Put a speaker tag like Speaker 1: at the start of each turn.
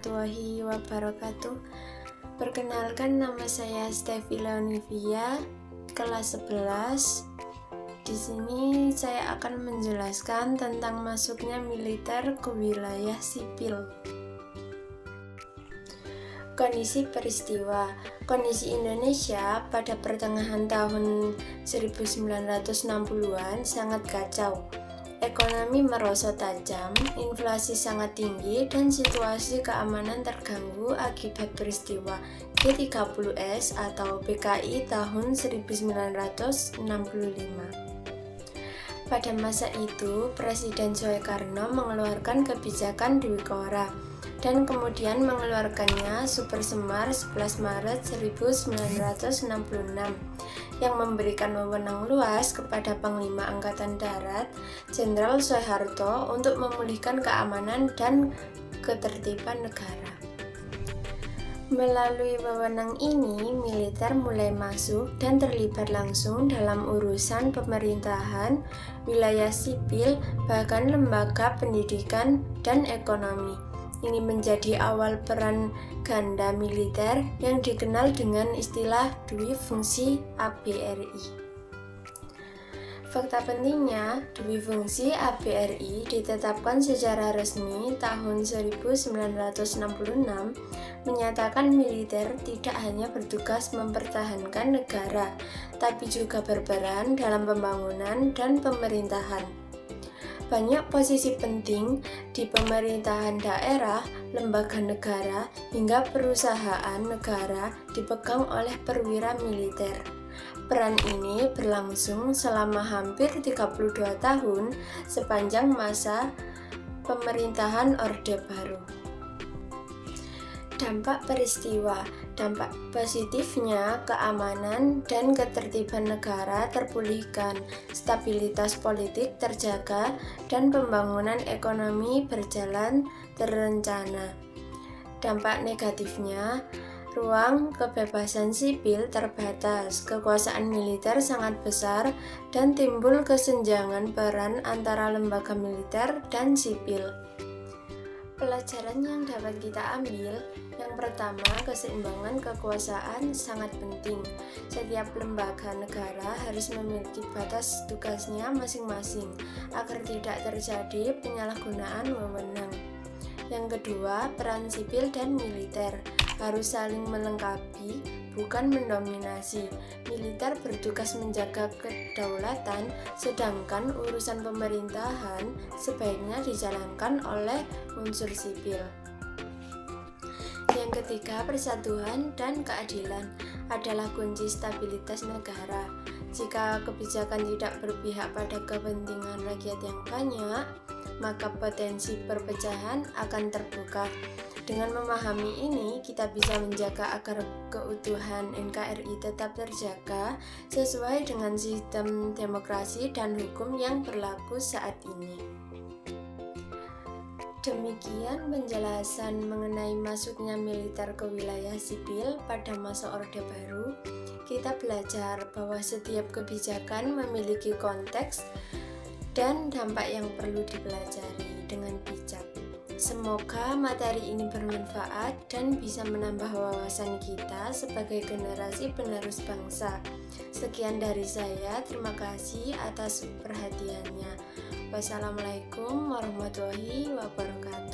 Speaker 1: warahmatullahi wabarakatuh. Perkenalkan, nama saya Stevi Leonivia, kelas 11. Di sini saya akan menjelaskan tentang masuknya militer ke wilayah sipil. Kondisi peristiwa. Kondisi Indonesia pada pertengahan tahun 1960-an sangat kacau. Ekonomi merosot tajam, inflasi sangat tinggi, dan situasi keamanan terganggu akibat peristiwa G30S atau PKI tahun 1965. Pada masa itu, Presiden Soekarno mengeluarkan kebijakan Dwi Kora dan kemudian mengeluarkannya Super Semar 11 Maret 1966 yang memberikan wewenang luas kepada Panglima Angkatan Darat Jenderal Soeharto untuk memulihkan keamanan dan ketertiban negara. Melalui wewenang ini, militer mulai masuk dan terlibat langsung dalam urusan pemerintahan, wilayah sipil, bahkan lembaga pendidikan dan ekonomi. Ini menjadi awal peran ganda militer yang dikenal dengan istilah Dwi Fungsi ABRI. Fakta pentingnya, Dwi Fungsi ABRI ditetapkan secara resmi tahun 1966, menyatakan militer tidak hanya bertugas mempertahankan negara, tapi juga berperan dalam pembangunan dan pemerintahan. Banyak posisi penting di pemerintahan daerah, lembaga negara, hingga perusahaan negara dipegang oleh perwira militer. Peran ini berlangsung selama hampir 32 tahun sepanjang masa pemerintahan Orde Baru. Dampak peristiwa. Dampak positifnya, keamanan dan ketertiban negara terpulihkan, stabilitas politik terjaga, dan pembangunan ekonomi berjalan terencana. Dampak negatifnya, ruang kebebasan sipil terbatas, kekuasaan militer sangat besar, dan timbul kesenjangan peran antara lembaga militer dan sipil. Pelajaran yang dapat kita ambil, yang pertama, keseimbangan kekuasaan sangat penting. Setiap lembaga negara harus memiliki batas tugasnya masing-masing agar tidak terjadi penyalahgunaan wewenang. Yang kedua, peran sipil dan militer harus saling melengkapi, bukan mendominasi. Militer bertugas menjaga kedaulatan, sedangkan urusan pemerintahan sebaiknya dijalankan oleh unsur sipil. Yang ketiga, persatuan dan keadilan adalah kunci stabilitas negara. Jika kebijakan tidak berpihak pada kepentingan rakyat yang banyak, maka potensi perpecahan akan terbuka. Dengan memahami ini, kita bisa menjaga agar keutuhan NKRI tetap terjaga sesuai dengan sistem demokrasi dan hukum yang berlaku saat ini. Demikian penjelasan mengenai masuknya militer ke wilayah sipil pada masa Orde Baru. Kita belajar bahwa setiap kebijakan memiliki konteks dan dampak yang perlu dipelajari dengan bijak. Semoga materi ini bermanfaat dan bisa menambah wawasan kita sebagai generasi penerus bangsa. Sekian dari saya, terima kasih atas perhatiannya. Wassalamualaikum warahmatullahi wabarakatuh.